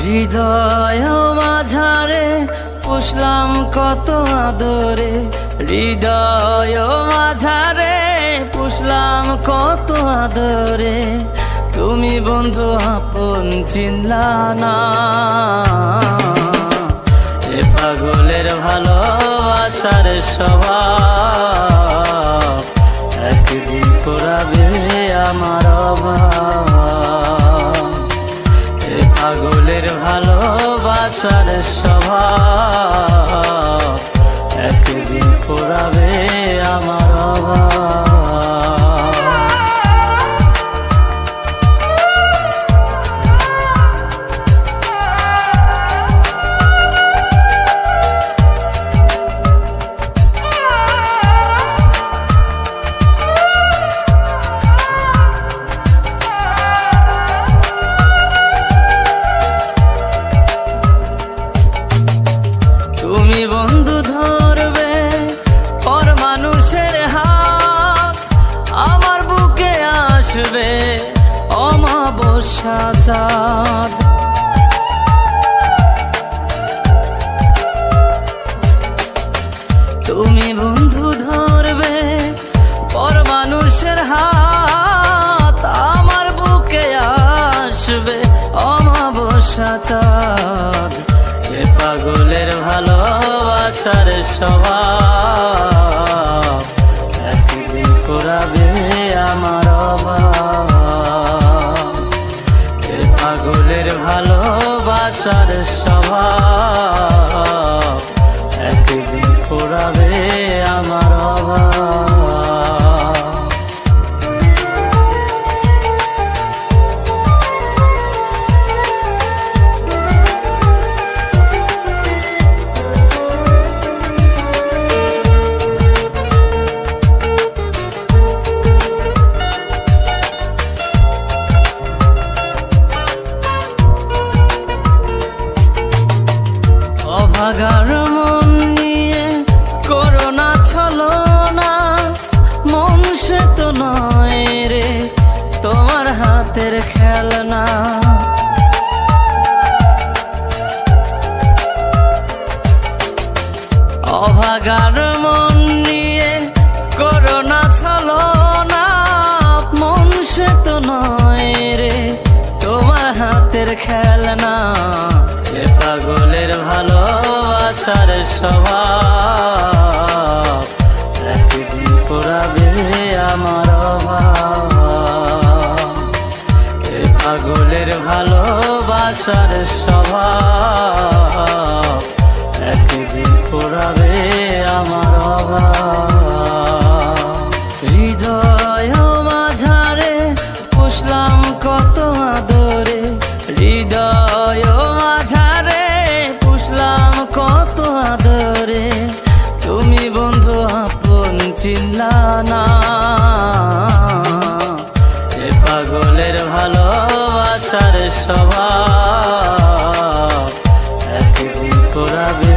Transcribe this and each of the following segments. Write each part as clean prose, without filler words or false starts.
হৃদয় মাঝারে পুষলাম কত আদরে, হৃদয় মাঝারে পুষলাম কত আদরে, তুমি বন্ধু আপন চিনলা না। এ পাগলের ভালোবাসার স্বভাব একদিন ফুরাবে আমার অভাব। এ পাগলের ভালোবাসার স্বভাব একদিন ফুরাবে আমার অভাব। তুমি বন্ধু ধরবে পর মানুষের হাত, আমার বুকে আসবে অমাবস্যা চাঁদ। তুমি বন্ধু ধরবে পর মানুষের হাত, আমার বুকে আসবে অমাবস্যা চাঁদ। এ পাগলের ভালোবাসার স্বভাব একদিন ফুরাবে আমার অভাব। এ পাগলের ভালোবাসার স্বভাব একদিন ফুরাবে আমার অভাব। অভাগার মন নিয়ে করোনা ছলনা, মন সে তো নয় রে তোমার হাতের খেলনা। অভাগার মন নিয়ে করোনা ছলনা, মন সে তো নয় রে তোমার হাতের খেলনা। এ পাগলের ভালোবাসার স্বভাব একদিন ফুরাবে আমার অভাব। এ পাগলের ভালোবাসার স্বভাব একদিন ফুরাবে আমার অভাব। হৃদয় মাঝারে পুষলাম কত আদরে, হৃদয় মাঝারে পুষলাম কত আদরে, তুমি বন্ধু আপন চিনলা না। এ পাগলের ভালোবাসার স্বভাব একদিন ফুরাবে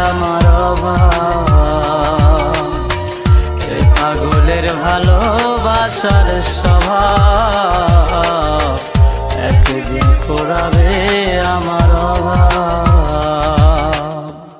আমার অভাব। এ পাগলের ভালোবাসার স্বভাব